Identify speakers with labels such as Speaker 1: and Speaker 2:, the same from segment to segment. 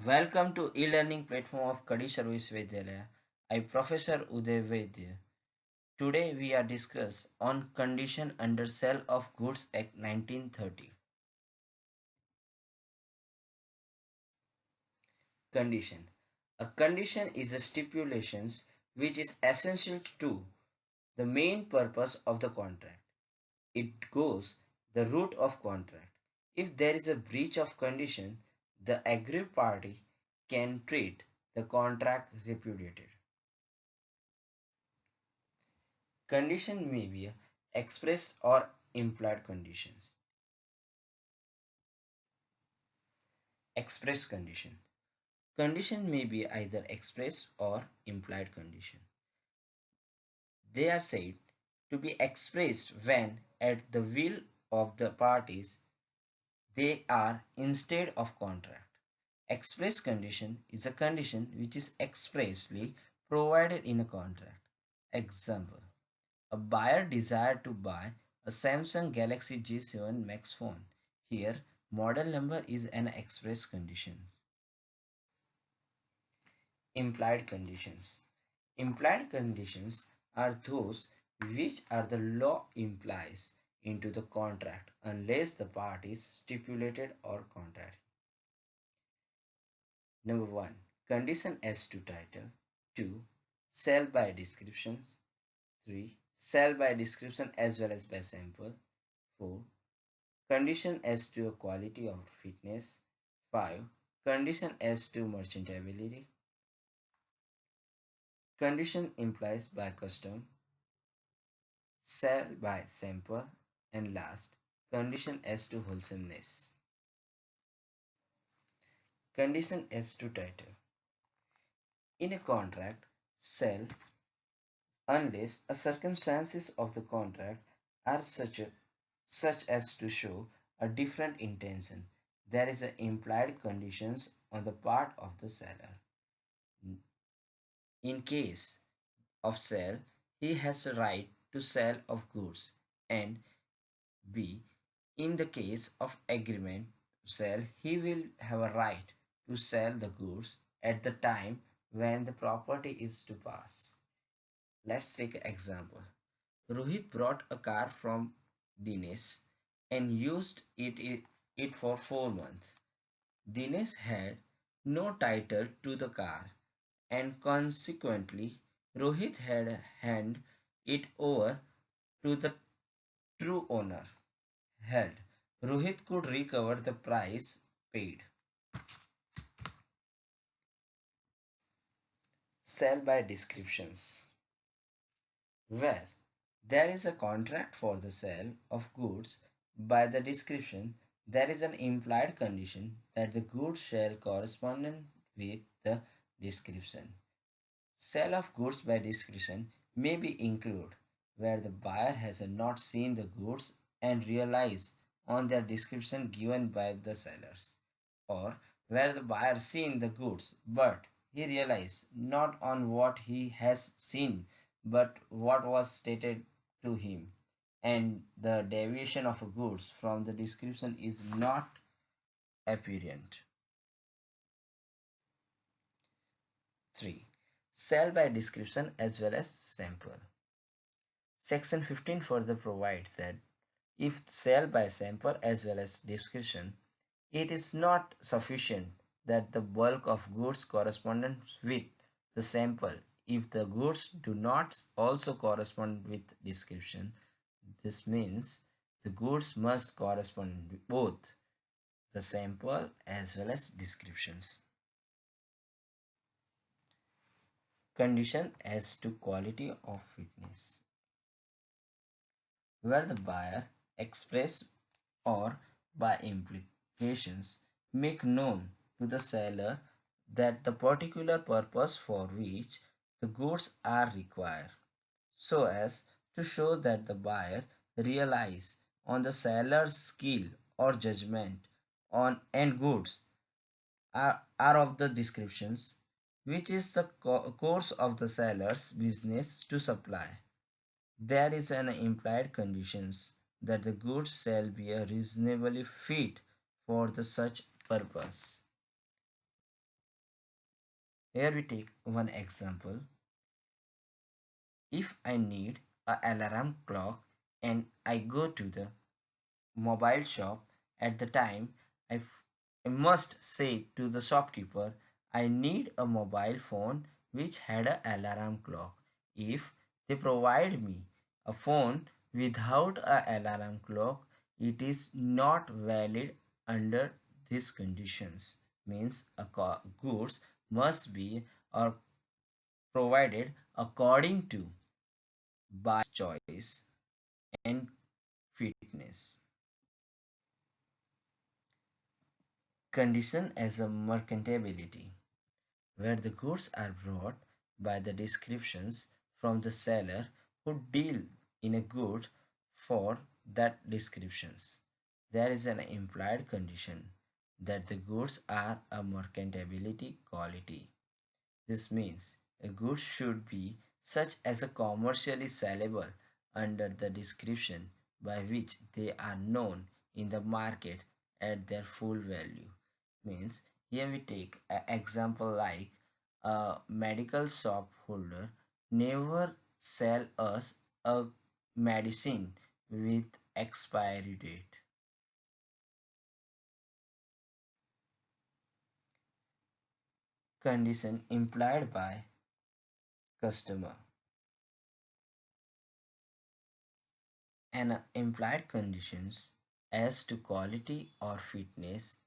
Speaker 1: Welcome to e-learning platform of Kadi Service Vidyalaya. I Professor Uday Vaidya. Today we are discuss on condition under Sale of Goods Act 1930. Condition. A condition is a stipulations which is essential to the main purpose of the contract. It goes the root of contract. If there is a breach of condition, the aggrieved party can treat the contract repudiated. Condition may be expressed or implied conditions. Express condition. Condition may be either expressed or implied condition. They are said to be expressed when, at the will of the parties, they are instead of contract. Express condition is a condition which is expressly provided in a contract. Example: a buyer desired to buy a Samsung Galaxy J7 Max phone. Here, model number is an express condition. Implied conditions. Implied conditions are those which are the law implies into the contract unless the parties stipulated or contrary. Number 1. Condition as to title. 2. Sell by descriptions. 3. Sell by description as well as by sample. 4. Condition as to a quality of fitness. 5. Condition as to merchantability. Condition implies by custom. Sell by sample. And last, condition as to wholesomeness. Condition as to title. In a contract, sell unless a circumstances of the contract are such as to show a different intention. There is an implied conditions on the part of the seller. In case of sale, he has a right to sell of goods, and B. In the case of agreement sale, he will have a right to sell the goods at the time when the property is to pass. Let's take an example. Rohit brought a car from Dinesh and used it for 4 months. Dinesh had no title to the car, and consequently Rohit had handed it over to the true owner. Held, Rohit could recover the price paid. Sell by descriptions. Where there is a contract for the sale of goods by the description, there is an implied condition that the goods shall correspond with the description. Sale of goods by description may be included where the buyer has not seen the goods and relies on their description given by the sellers, or where the buyer seen the goods but he relies not on what he has seen but what was stated to him, and the deviation of goods from the description is not apparent. 3. Sell by description as well as sample. Section 15 further provides that if sell by sample as well as description, it is not sufficient that the bulk of goods corresponds with the sample. If the goods do not also correspond with description, this means the goods must correspond with both the sample as well as descriptions. Condition as to quality of fitness. Where the buyer express or by implications make known to the seller that the particular purpose for which the goods are required, so as to show that the buyer relies on the seller's skill or judgment on and goods are of the descriptions which is the course of the seller's business to supply. There is an implied conditions that the goods shall be reasonably fit for the such purpose. Here we take one example. If I need a alarm clock and I go to the mobile shop at the time, I must say to the shopkeeper, I need a mobile phone which had a alarm clock. If they provide me a phone without a alarm clock, it is not valid under these conditions. Means a goods must be or provided according to choice and fitness. Condition as a mercantility, where the goods are brought by the descriptions from the seller who deal in a good for that descriptions. There is an implied condition that the goods are a mercantility quality. This means a good should be such as a commercially sellable under the description by which they are known in the market at their full value. Means here we take an example like a medical shop holder never sell us a medicine with expiry date. Condition implied by customer. And implied conditions as to quality or fitness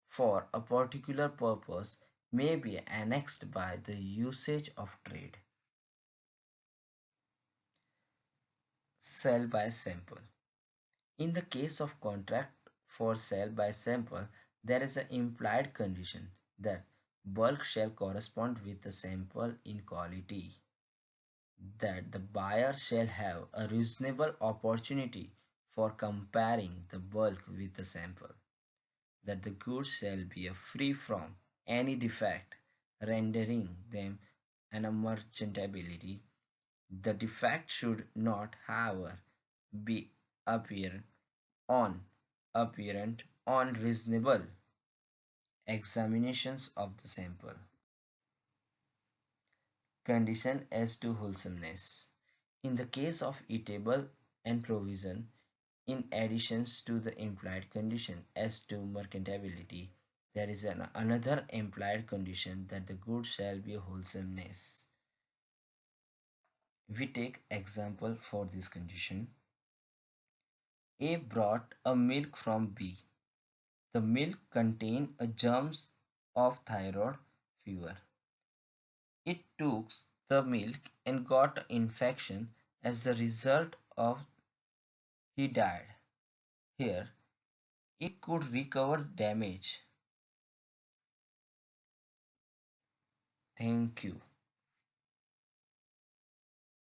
Speaker 1: for a particular purpose may be annexed by the usage of trade. Sell by sample. In the case of contract for sale by sample, there is an implied condition that bulk shall correspond with the sample in quality, that the buyer shall have a reasonable opportunity for comparing the bulk with the sample, that the goods shall be free from any defect, rendering them an merchantability. The defect should not, however, be apparent on reasonable examinations of the sample. Condition as to wholesomeness. In the case of eatable and provision, in addition to the implied condition as to mercantility, there is another implied condition that the goods shall be wholesomeness. We take example for this condition. A brought a milk from B. The milk contained a germs of thyroid fever. It took the milk and got infection. As the result of he died. Here, it could recover damage. Thank you.